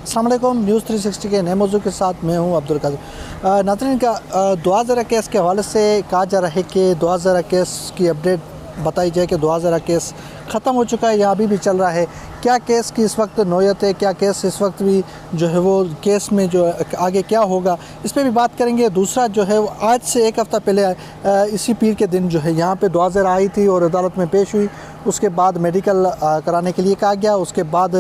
अस्सलाम वालेकुम। न्यूज़ 360 के नए मौजू के साथ मैं हूं अब्दुल कादिर। नाज़रीन का दुआ ज़रा केस के हवाले से कहा जा रहा है कि दुआ ज़रा केस की अपडेट बताई जाए कि दुआ ज़रा केस ख़त्म हो चुका है या अभी भी चल रहा है। क्या केस की इस वक्त नौयत है, क्या केस इस वक्त भी जो है वो केस में जो आगे क्या होगा, इस पर भी बात करेंगे। दूसरा जो है आज से एक हफ़्ता पहले इसी पीर के दिन जो है यहाँ पे दुआ ज़रा आई थी और अदालत में पेश हुई। उसके बाद मेडिकल कराने के लिए कहा गया। उसके बाद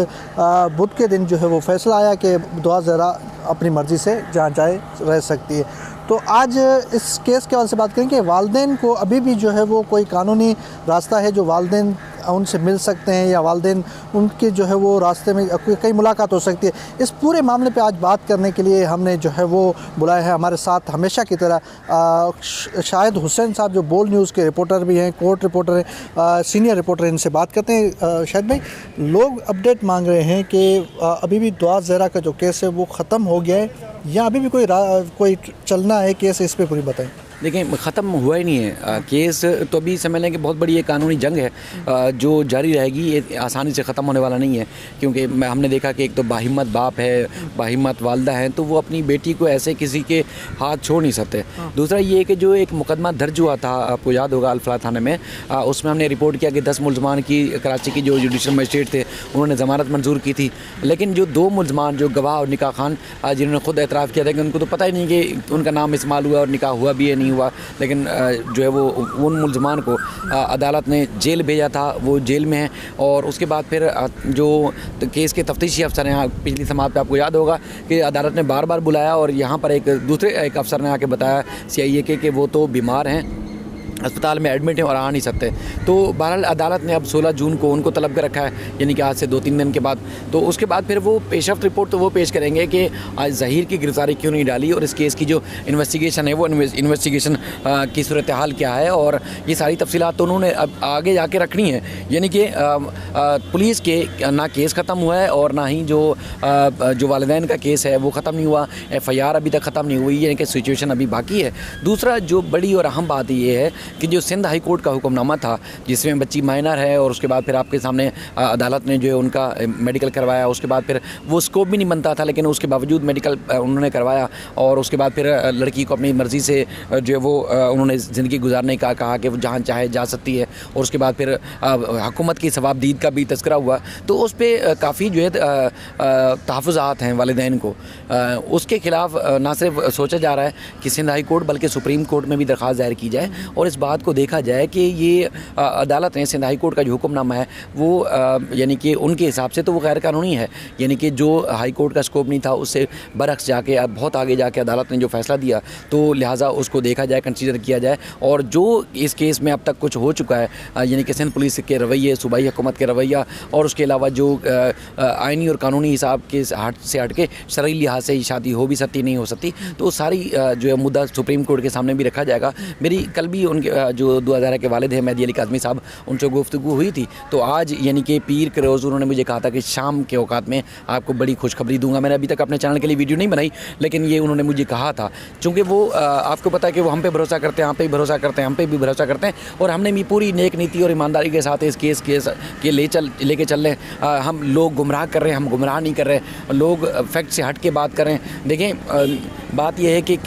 बुध के दिन जो है वो फैसला आया कि दुआ ज़रा अपनी मर्ज़ी से जहाँ चाहे रह सकती है। तो आज इस केस के हवाले से बात करेंगे। वालिदैन को अभी भी जो है वो कोई कानूनी रास्ता है जो वालिदैन उनसे मिल सकते हैं या वालिदैन उनके जो है वो रास्ते में कई मुलाकात हो सकती है। इस पूरे मामले पे आज बात करने के लिए हमने जो है वो बुलाया है हमारे साथ हमेशा की तरह शाहिद हुसैन साहब, जो बोल न्यूज़ के रिपोर्टर भी हैं, कोर्ट रिपोर्टर हैं, सीनियर रिपोर्टर। इनसे बात करते हैं। शाहिद भाई, लोग अपडेट मांग रहे हैं कि अभी भी दुआ ज़रा का जो केस है वो ख़त्म हो गया है या अभी भी कोई चलना है केस, इस पर पूरी बताएं। देखिए, ख़त्म हुआ ही नहीं है केस, तो अभी समझ लें कि बहुत बड़ी एक कानूनी जंग है जो जारी रहेगी। ये आसानी से ख़त्म होने वाला नहीं है, क्योंकि हमने देखा कि एक तो बाहिम्मत बाप है, बाहिम्मत वालदा हैं, तो वो अपनी बेटी को ऐसे किसी के हाथ छोड़ नहीं सकते। दूसरा ये कि जो एक मुकदमा दर्ज हुआ था, आपको याद होगा, अल-फलाह थाने में, उसमें हमने रिपोर्ट किया कि 10 मुलजमान की, कराची की जो जुडिशल मजिस्ट्रेट थे उन्होंने ज़मानत मंजूर की थी। लेकिन जो 2 मुलजमान, जो गवाह और निकाह खान, जिन्होंने खुद एतराफ़ किया था कि उनको तो पता ही नहीं कि उनका नाम इस्तेमाल हुआ और निकाह हुआ भी है नहीं हुआ, लेकिन जो है वो उन मुलजमान को अदालत ने जेल भेजा था, वो जेल में है। और उसके बाद फिर जो केस के तफ्तीशी अफसर हैं, पिछली समात पे आपको याद होगा कि अदालत ने बार बार बुलाया और यहाँ पर एक अफसर ने आके बताया CIA के कि वो तो बीमार हैं, अस्पताल में एडमिट हैं और आ नहीं सकते। तो बहरहाल अदालत ने अब 16 जून को उनको तलब कर रखा है, यानी कि आज से 2-3 दिन के बाद। तो उसके बाद फिर वो पेशरफ्त रिपोर्ट तो वो पेश करेंगे कि आज ज़हीर की गिरफ्तारी क्यों नहीं डाली और इस केस की जो इन्वेस्टिगेशन है वो इन्वेस्टिगेशन की सूरत हाल क्या है, और ये सारी तफसीलात तो उन्होंने अब आगे जाके रखनी है। यानी कि पुलिस के ना केस ख़त्म हुआ है और ना ही जो वालिदैन का केस है वो ख़त्म नहीं हुआ, FIR अभी तक ख़त्म नहीं हुई, यानी कि सिचुएशन अभी बाकी है। दूसरा जो बड़ी और अहम बात ये है कि जो सिंध हाई कोर्ट का हुक्मनामा था जिसमें बच्ची माइनर है और उसके बाद फिर आपके सामने अदालत ने जो है उनका मेडिकल करवाया, उसके बाद फिर वो स्कोप भी नहीं बनता था लेकिन उसके बावजूद मेडिकल उन्होंने करवाया, और उसके बाद फिर लड़की को अपनी मर्ज़ी से जो है वो उन्होंने ज़िंदगी गुजारने का कहा कि वो जहाँ चाहे जा सकती है। और उसके बाद फिर हुकूमत की सवाबदीद का भी तज़किरा हुआ, तो उस पर काफ़ी जो है तहफ़्फ़ुज़ात हैं वालिदैन को। उसके ख़िलाफ़ ना सिर्फ सोचा जा रहा है कि सिंध हाई कोर्ट बल्कि सुप्रीम कोर्ट में भी दरख्वास्त दायर की जाए और इस बात को देखा जाए कि ये अदालत ने सिंध हाई कोर्ट का जो हुक्मनामा है वो यानी कि उनके हिसाब से तो वो गैर कानूनी है, यानी कि जो हाई कोर्ट का स्कोप नहीं था उससे बरक्स जाके अब बहुत आगे जाके अदालत ने जो फ़ैसला दिया, तो लिहाजा उसको देखा जाए, कंसीडर किया जाए। और जो इस केस में अब तक कुछ हो चुका है, यानी कि सिंध पुलिस के रवैये, सूबाई हुकूमत के रवैया, और उसके अलावा जो आइनी और कानूनी हिसाब के हट के शरई लिहाज से शादी हो भी सकती नहीं हो सकती, तो सारी जो है मुद्दा सुप्रीम कोर्ट के सामने भी रखा जाएगा। मेरी कल भी उनके जो दुआ ज़रा के वालिद हैं मेहदी अली काज़मी साहब, उनसे गुफ्तगू हुई थी, तो आज यानी कि पीर के रोज़ उन्होंने मुझे कहा था कि शाम के औकात में आपको बड़ी खुशखबरी दूंगा। मैंने अभी तक अपने चैनल के लिए वीडियो नहीं बनाई, लेकिन ये उन्होंने मुझे कहा था, चूँकि वो आपको पता है कि वो हम पे भरोसा करते हैं, हम पे भी भरोसा करते हैं, हम पे भी भरोसा करते हैं, और हमने भी पूरी नेक नीति और ईमानदारी के साथ इस केस के लेके चल रहे हैं। हम लोग गुमराह कर रहे हैं, हम गुमराह नहीं कर रहे, लोग फैक्ट से हट के बात कर रहे हैं। देखें, बात यह है कि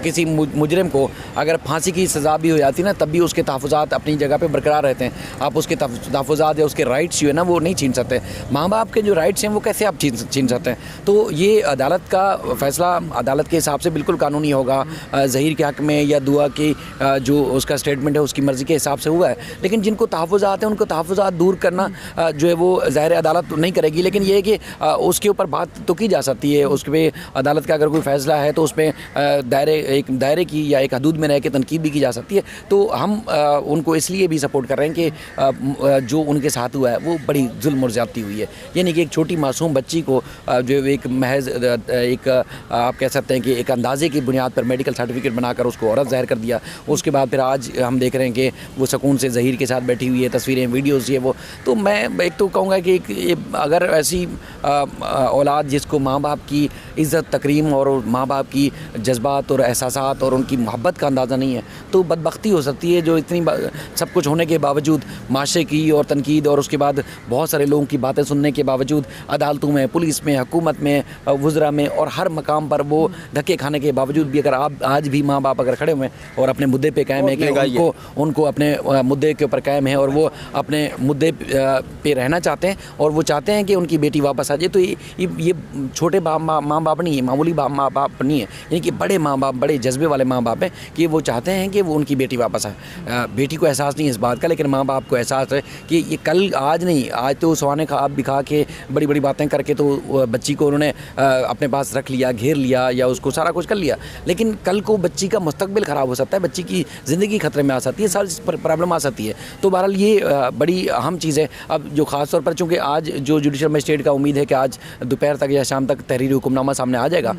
किसी मुजरिम को अगर फांसी की सज़ा भी हो जाती है ना, तब भी उसके तहफ़्फ़ुज़ात अपनी जगह पे बरकरार रहते हैं। आप उसके तहफ़्फ़ुज़ात या उसके राइट्स जो है ना वो नहीं छीन सकते। माँ बाप के जो राइट्स हैं वो कैसे आप छीन सकते हैं? तो ये अदालत का फ़ैसला अदालत के हिसाब से बिल्कुल कानूनी होगा। ज़हीर के हक़ में या दुआ की जो उसका स्टेटमेंट है उसकी मर्ज़ी के हिसाब से हुआ है, लेकिन जिनको तहफ़्फ़ुज़ात हैं उनको तहफ़्फ़ुज़ात दूर करना जो है वो ज़ाहिर अदालत नहीं करेगी, लेकिन ये है कि उसके ऊपर बात तो की जा सकती है। उस पर अदालत का अगर कोई फ़ैसला है तो उसमें दायरे की या एक हदूद में रह के तनकीद भी की जा सकती है। तो हम उनको इसलिए भी सपोर्ट कर रहे हैं कि जो उनके साथ हुआ है वो बड़ी जुल्म और ज़्यादती हुई है, यानी कि एक छोटी मासूम बच्ची को जो एक महज एक आप कह सकते हैं कि एक अंदाजे की बुनियाद पर मेडिकल सर्टिफिकेट बनाकर उसको औरत ज़ाहिर कर दिया। उसके बाद फिर आज हम देख रहे हैं कि वो सुकून से ज़हीर के साथ बैठी हुई है, तस्वीरें, वीडियोज़ ये वो। तो मैं एक तो कहूँगा कि अगर ऐसी औलाद जिसको माँ बाप की इज़्ज़त, तकरीम और माँ बाप की जज्बात और एहसासात और उनकी मोहब्बत का अंदाज़ा नहीं है तो बदबख्ती हो सकती है, जो इतनी सब कुछ होने के बावजूद, माशरे की और तनकीद और उसके बाद बहुत सारे लोगों की बातें सुनने के बावजूद अदालतों में, पुलिस में, हुकूमत में, वज़रा में और हर मकाम पर वो धक्के खाने के बावजूद भी अगर आप आज भी माँ बाप अगर खड़े हुए हैं और अपने मुद्दे पे कायम है कि उनको अपने मुद्दे के ऊपर कायम है और वो अपने मुद्दे पे रहना चाहते हैं और वो चाहते हैं कि उनकी बेटी वापस आ जाए, तो ये छोटे माँ बाप नहीं है, मामूली माँ बाप नहीं है, यानी कि बड़े माँ बाप, बड़े जज्बे वाले माँ बाप हैं कि वो चाहते हैं कि वो उनकी बेटी वापस आए। बेटी को एहसास नहीं है इस बात का, लेकिन माँ बाप को एहसास है कि ये कल आज नहीं, आज तो सुहाने ख्वाब दिखा के बड़ी बड़ी बातें करके तो बच्ची को उन्होंने अपने पास रख लिया, घेर लिया या उसको सारा कुछ कर लिया, लेकिन कल को बच्ची का मुस्तकबिल ख़राब हो सकता है, बच्ची की ज़िंदगी खतरे में आ सकती है, सारी प्रॉब्लम आ सकती है। तो बहरहाल ये बड़ी अहम चीज़ है। अब जो ख़ास तौर पर चूँकि आज जो जुडिशल मजिस्ट्रेट का उम्मीद है कि आज दोपहर तक या शाम तक तहरीरी हुक्मनामा सामने आ जाएगा,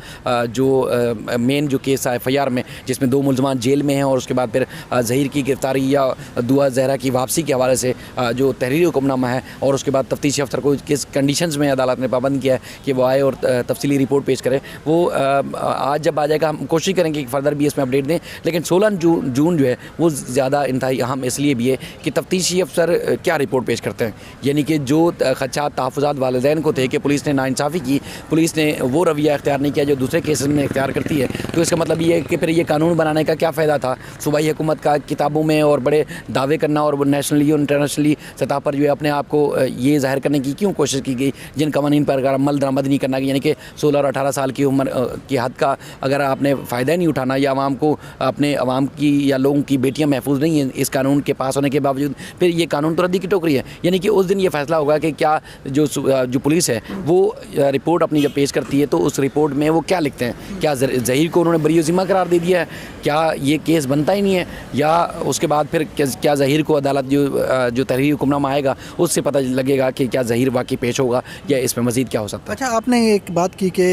जो मेन जो केस है FIR में, जिसमें 2 मुल्ज़मान जेल में हैं और उसके बाद फिर ज़हीर की गिरफ्तारी या दुआ ज़हरा की वापसी के हवाले से जो तहरीरी हुक्मनामा है और उसके बाद तफ्तीशी अफसर को किस कंडीशंस में अदालत ने पाबंद किया है कि वो आए और तफसीली रिपोर्ट पेश करें, वो आज जब आ जाएगा हम कोशिश करेंगे कि फर्दर भी इसमें अपडेट दें। लेकिन 16 जून जो है वो ज़्यादा इंतहाई अहम इसलिए भी है कि तफ्तीशी अफसर क्या रिपोर्ट पेश करते हैं, यानी कि जो खदशात तहफ़्फ़ुज़ात वालिदैन को थे कि पुलिस ने नाइंसाफ़ी की, पुलिस ने वो रवैया इख्तियार नहीं किया जो दूसरे केसेस में इख्तियार करती है, तो इसका मतलब ये है कि फिर ये कानून बनाने का क्या फ़ायदा था। सूबाई हुकूमत का किताबों में और बड़े दावे करना और नेशनली और इंटरनेशनली सतह पर जो है अपने आप को ये ज़ाहिर करने की क्यों कोशिश की गई, जिन कवानीन पर अगर अमल दरामद नहीं करना, यानी कि 16 और 18 साल की उम्र की हद का अगर आपने फ़ायदा नहीं उठाना या आवाम को अपने आवाम की या लोगों की बेटियां महफूज नहीं हैं इस कानून के पास होने के बावजूद, फिर ये कानून तो रद्दी की टोकरी है। यानी कि उस दिन ये फैसला होगा कि क्या जो पुलिस है वो रिपोर्ट अपनी जब पेश करती है तो उस रिपोर्ट में वो क्या लिखते हैं, क्या ज़हीर को उन्होंने बरी ज़िम्मा करार दे दिया है, क्या ये केस बनता ही नहीं है, या उसके बाद फिर क्या ज़हीर को अदालत जो तहरीरी हुक्मनामा आएगा उससे पता लगेगा कि क्या ज़हीर वाकई पेश होगा या इसमें मज़ीद क्या हो सकता है। अच्छा, आपने एक बात की कि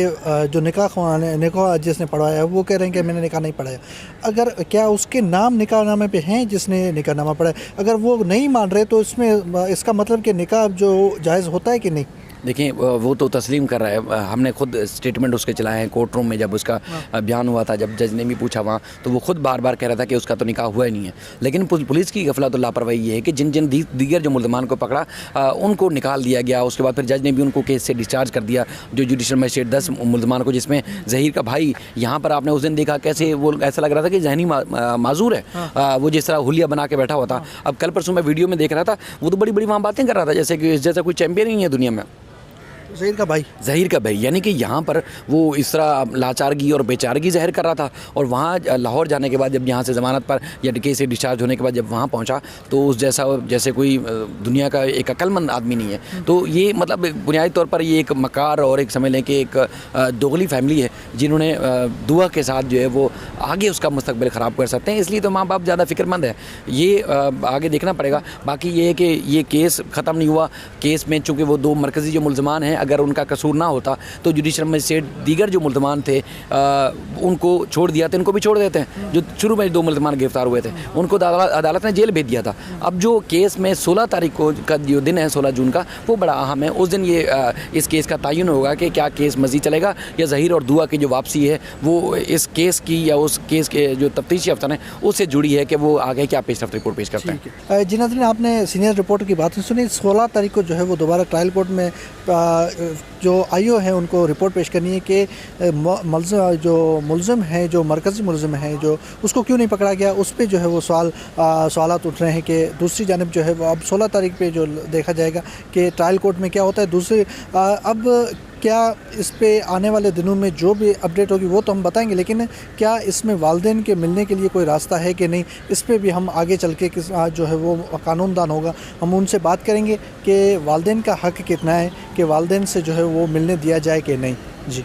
जो निकाह जिसने पढ़वाया वो कह रहे हैं कि मैंने निकाह नहीं पढ़ाया, अगर क्या उसके नाम निकाहनामे पे हैं जिसने निकाहनामा पढ़ाया, अगर वो नहीं मान रहे तो इसमें इसका मतलब कि निकाह जो जायज़ होता है कि नहीं? देखिए वो तो तस्लीम कर रहा है, हमने खुद स्टेटमेंट उसके चलाए हैं कोर्ट रूम में, जब उसका बयान हुआ था, जब जज ने भी पूछा वहाँ, तो वो खुद बार बार कह रहा था कि उसका तो निकाह हुआ ही नहीं है। लेकिन पुलिस की गफलत और लापरवाही ये है कि जिन दीगर जो मुल्ज़मान को पकड़ा उनको निकाल दिया गया, उसके बाद फिर जज ने भी उनको केस से डिस्चार्ज कर दिया, जो जुडिशल मजिस्ट्रेट 10 मुल्ज़मान को, जिसमें ज़हीर का भाई, यहाँ पर आपने उस दिन देखा कैसे वो ऐसा लग रहा था कि जहनी माजूर है, वो जिस तरह हुलिया बना के बैठा हुआ था। अब कल परसों मैं वीडियो में देख रहा था, वो तो बड़ी बड़ी वहाँ बातें कर रहा था जैसा कोई चैंपियन ही है दुनिया में। ज़हीर का भाई यानी कि यहाँ पर वो इस तरह लाचारगी और बेचारगी ज़ाहिर कर रहा था, और वहाँ लाहौर जाने के बाद जब यहाँ से ज़मानत पर या केस से डिस्चार्ज होने के बाद जब वहाँ पहुँचा तो उस जैसे कोई दुनिया का एक अक्लमंद आदमी नहीं है। तो ये मतलब बुनियादी तौर पर ये एक मकार और एक समझ लें कि एक दोगली फैमिली है जिन्होंने दुआ के साथ जो है वो आगे उसका मुस्तकबिल ख़राब कर सकते हैं, इसलिए तो माँ बाप ज़्यादा फ़िक्रमंद है। ये आगे देखना पड़ेगा। बाकी ये है कि ये केस ख़त्म नहीं हुआ, केस में चूँकि वो 2 मरकज़ी जो मुल्ज़मान हैं अगर उनका कसूर ना होता तो जुडिशल मजिस्ट्रेट दीगर जो मुल्ज़मान थे उनको छोड़ दिया था, इनको भी छोड़ देते हैं। जो शुरू में 2 मुल्ज़मान गिरफ्तार हुए थे उनको अदालत ने जेल भेज दिया था। अब जो केस में 16 तारीख को का जो दिन है 16 जून का, वो बड़ा अहम है। उस दिन ये इस केस का तयन होगा कि क्या केस मज़ीद चलेगा या ज़हीर और दुआ की जो वापसी है वो इस केस की या उस केस के जो तफ्तीशी अफसर हैं उससे जुड़ी है कि वो आगे क्या पेशरफ्त रिपोर्ट पेश करते हैं। जी नाज़रीन, आपने सीनियर रिपोर्टर की बात सुनी। 16 तारीख को जो है वो दोबारा ट्रायल कोर्ट में जो IO है उनको रिपोर्ट पेश करनी है कि मुल्ज़िम है, जो मरकज़ी मुल्ज़िम है, जो उसको क्यों नहीं पकड़ा गया, उस पर जो है वो सवालात उठ रहे हैं कि दूसरी जानिब जो है वो अब 16 तारीख पे जो देखा जाएगा कि ट्रायल कोर्ट में क्या होता है। दूसरी अब क्या इस पे आने वाले दिनों में जो भी अपडेट होगी वो तो हम बताएंगे, लेकिन क्या इसमें वालिदैन के मिलने के लिए कोई रास्ता है कि नहीं, इस पे भी हम आगे चल के जो है वो कानूनदान होगा, हम उनसे बात करेंगे कि वालिदैन का हक़ कितना है कि वालिदैन से जो है वो मिलने दिया जाए कि नहीं। जी।